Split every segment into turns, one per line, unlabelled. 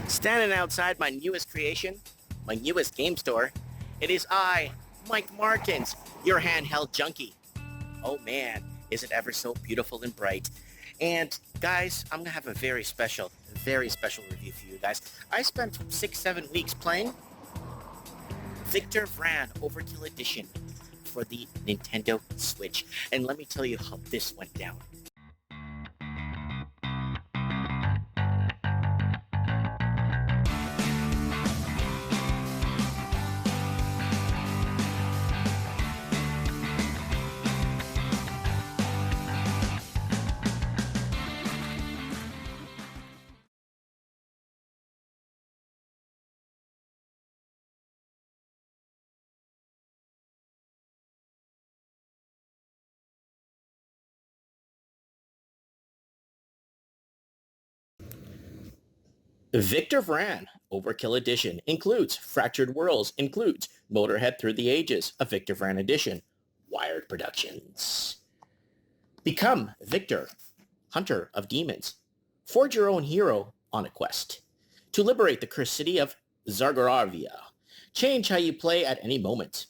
Standing outside my newest creation, my newest game store, it is I, Mike Martins, your handheld junkie. Oh man, is it ever so beautiful and bright. And guys, I'm gonna have a very special review for you guys. I spent 6-7 weeks playing Victor Vran Overkill Edition for the Nintendo Switch. And let me tell you how this went down. Victor Vran Overkill Edition includes Fractured Worlds, includes Motorhead Through the Ages, a Victor Vran edition, Wired Productions. Become Victor, Hunter of Demons. Forge your own hero on a quest to liberate the cursed city of Zargaravia. Change how you play at any moment.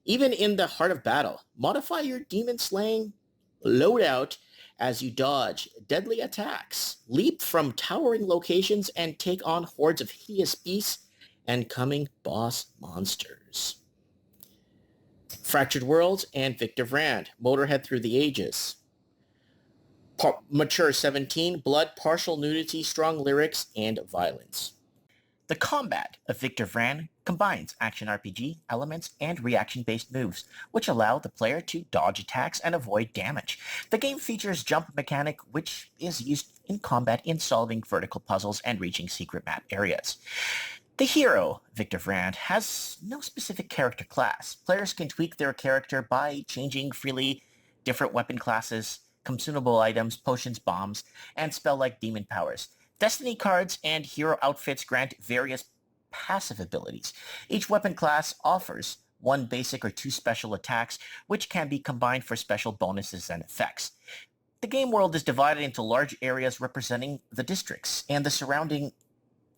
Even in the heart of battle, modify your demon-slaying loadout as you dodge deadly attacks, leap from towering locations, and take on hordes of hideous beasts and coming boss monsters. Fractured Worlds and Victor Vran, Motorhead Through the Ages. Mature 17, blood, partial nudity, strong lyrics, and violence. The combat of Victor Vran combines action RPG elements and reaction-based moves, which allow the player to dodge attacks and avoid damage. The game features jump mechanic, which is used in combat in solving vertical puzzles and reaching secret map areas. The hero, Victor Vran, has no specific character class. Players can tweak their character by changing freely different weapon classes, consumable items, potions, bombs, and spell-like demon powers. Destiny cards and hero outfits grant various passive abilities. Each weapon class offers one basic or two special attacks, which can be combined for special bonuses and effects. The game world is divided into large areas representing the districts and the surrounding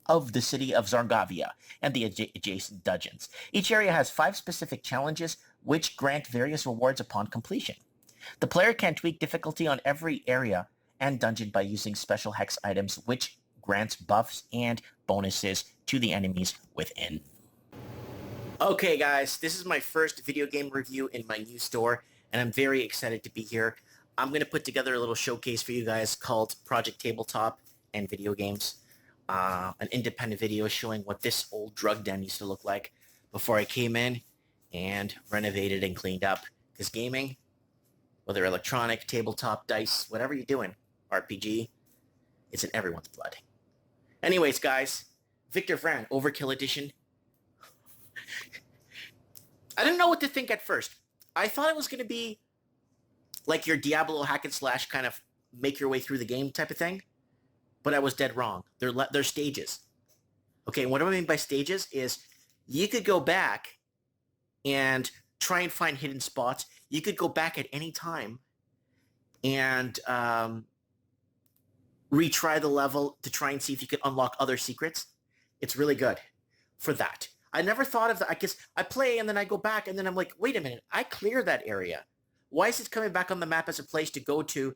of the city of Zargavia and the adjacent dungeons. Each area has 5 specific challenges, which grant various rewards upon completion. The player can tweak difficulty on every area and dungeon by using special hex items, which grants buffs and bonuses to the enemies within. Okay guys, this is my first video game review in my new store, and I'm very excited to be here. I'm going to put together a little showcase for you guys called Project Tabletop and Video Games. An independent video showing what this old drug den used to look like before I came in and renovated and cleaned up. Because gaming, whether electronic, tabletop, dice, whatever you're doing, RPG, it's in everyone's blood. Anyways, guys, Victor Vran Overkill Edition. I didn't know what to think at first. I thought it was going to be like your Diablo hack and slash kind of make your way through the game type of thing, but I was dead wrong. They're stages. Okay, and what I mean by stages is you could go back and try and find hidden spots. You could go back at any time and retry the level to try and see if you could unlock other secrets. It's really good for that. I never thought of that. I guess I play and then I go back and then I'm like, wait a minute, I cleared that area. Why is it coming back on the map as a place to go to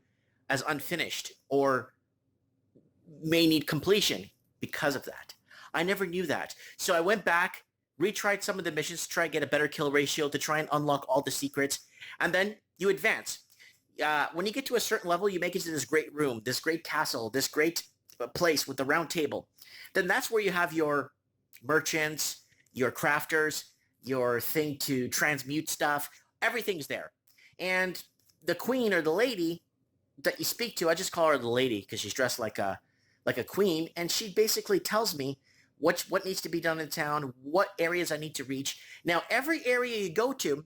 as unfinished or may need completion because of that? I never knew that. So I went back, retried some of the missions to try and get a better kill ratio, to try and unlock all the secrets, and then you advance. When you get to a certain level, you make it to this great room, this great castle, this great place with the round table. Then that's where you have your merchants, your crafters, your thing to transmute stuff. Everything's there. And the queen or the lady that you speak to, I just call her the lady because she's dressed like a queen, and she basically tells me what needs to be done in town, what areas I need to reach. Now, every area you go to,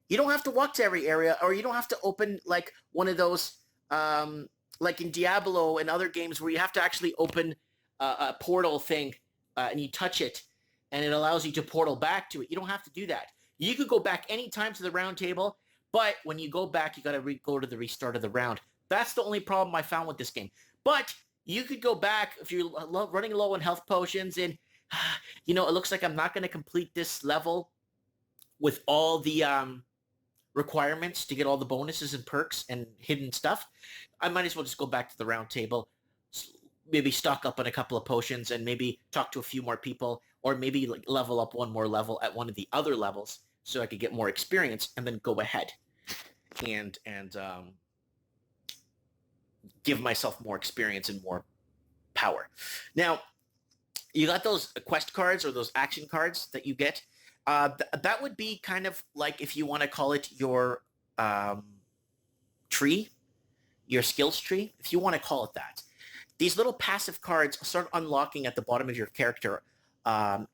you don't have to walk to every area, or you don't have to open like one of those, like in Diablo and other games where you have to actually open a portal thing and you touch it and it allows you to portal back to it. You don't have to do that. You could go back anytime to the round table, but when you go back, you got to go to the restart of the round. That's the only problem I found with this game. But you could go back if you're running low on health potions and, it looks like I'm not going to complete this level with all the requirements to get all the bonuses and perks and hidden stuff. I might as well just go back to the round table, maybe stock up on a couple of potions and maybe talk to a few more people, or maybe like level up one more level at one of the other levels so I could get more experience and then go ahead and give myself more experience and more power. Now, you got those quest cards or those action cards that you get. That would be kind of like, if you want to call it your tree, your skills tree, if you want to call it that. These little passive cards start unlocking at the bottom of your character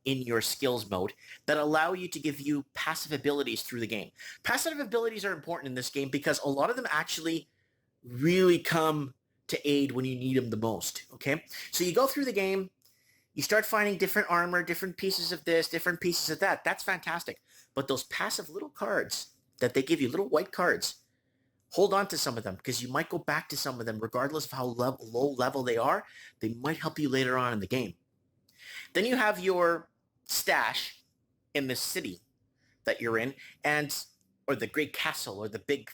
in your skills mode that allow you to give you passive abilities through the game. Passive abilities are important in this game because a lot of them actually really come to aid when you need them the most, okay? So you go through the game, you start finding different armor, different pieces of this, different pieces of that. That's fantastic. But those passive little cards that they give you, little white cards, hold on to some of them because you might go back to some of them regardless of how low level they are. They might help you later on in the game. Then you have your stash in the city that you're in, or the great castle, or the big,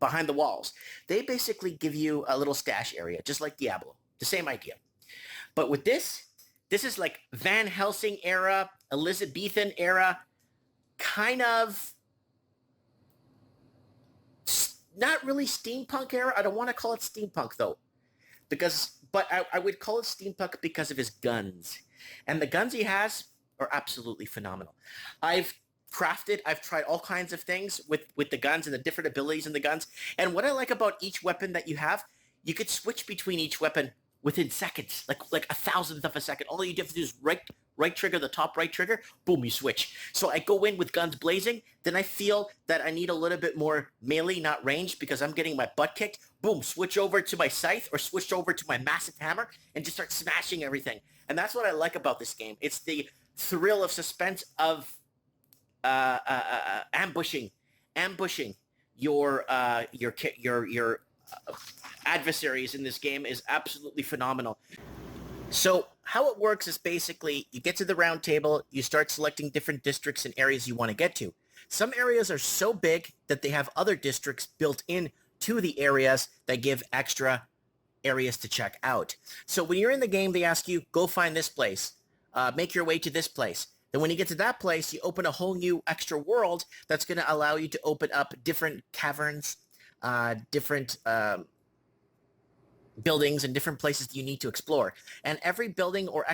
behind the walls. They basically give you a little stash area, just like Diablo. The same idea. But with this is like Van Helsing era, Elizabethan era, kind of not really steampunk era. I don't want to call it steampunk though, but I would call it steampunk because of his guns. And the guns he has are absolutely phenomenal. I've tried all kinds of things with the guns and the different abilities in the guns. And what I like about each weapon that you have, you could switch between each weapon within seconds, like a thousandth of a second. All you have to do is right trigger, the top right trigger, boom, you switch. So I go in with guns blazing, then I feel that I need a little bit more melee, not ranged, because I'm getting my butt kicked. Boom, switch over to my scythe or switch over to my massive hammer and just start smashing everything. And that's what I like about this game. It's the thrill of suspense of ambushing your adversaries in this game is absolutely phenomenal. So how it works is basically you get to the round table, you start selecting different districts and areas you want to get to. Some areas are so big that they have other districts built in to the areas that give extra areas to check out. So when you're in the game, they ask you, go find this place, make your way to this place. Then when you get to that place, you open a whole new extra world that's going to allow you to open up different caverns, different buildings and different places that you need to explore. And every building or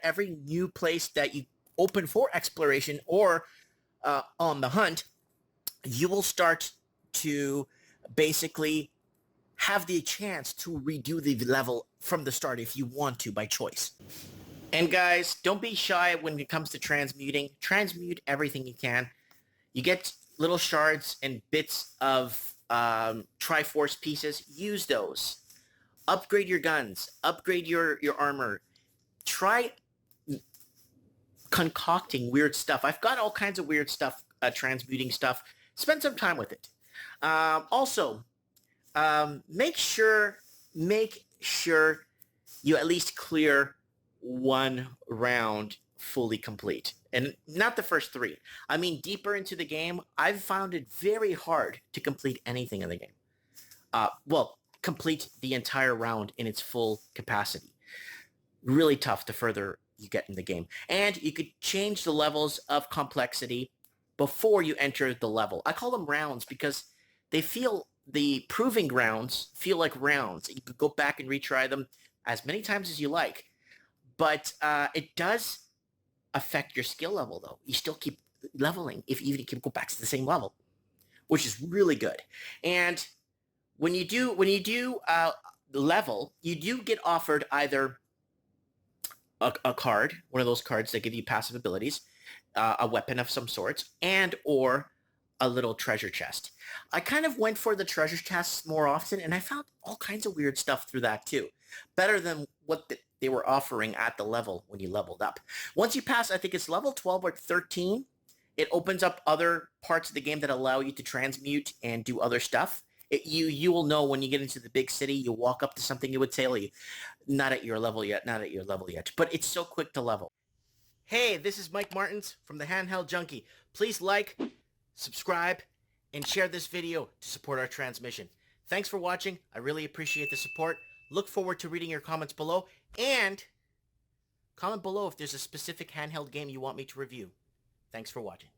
every new place that you open for exploration or on the hunt, you will start to basically have the chance to redo the level from the start if you want to by choice. And guys, don't be shy when it comes to transmuting. Transmute everything you can. You get little shards and bits of Triforce pieces. Use those. Upgrade your guns. Upgrade your armor. Try concocting weird stuff. I've got all kinds of weird stuff, transmuting stuff. Spend some time with it. Also, make sure you at least clear one round fully complete. And not the first three. I mean, deeper into the game, I've found it very hard to complete anything in the game. Complete the entire round in its full capacity. Really tough the further you get in the game. And you could change the levels of complexity before you enter the level. I call them rounds because the proving grounds feel like rounds. You could go back and retry them as many times as you like. But it does affect your skill level, though. You still keep leveling even if you go back to the same level, which is really good. And when you do level, you do get offered either a card, one of those cards that give you passive abilities, a weapon of some sorts, and or a little treasure chest. I kind of went for the treasure chests more often, and I found all kinds of weird stuff through that too. Better than what they were offering at the level when you leveled up. Once you pass, I think it's level 12 or 13, it opens up other parts of the game that allow you to transmute and do other stuff. You will know when you get into the big city. You walk up to something, it would tell you, not at your level yet, not at your level yet. But it's so quick to level. Hey, this is Mike Martins from the Handheld Junkie. Please like, subscribe, and share this video to support our transmission. Thanks for watching. I really appreciate the support. Look forward to reading your comments below, and comment below if there's a specific handheld game you want me to review. Thanks for watching.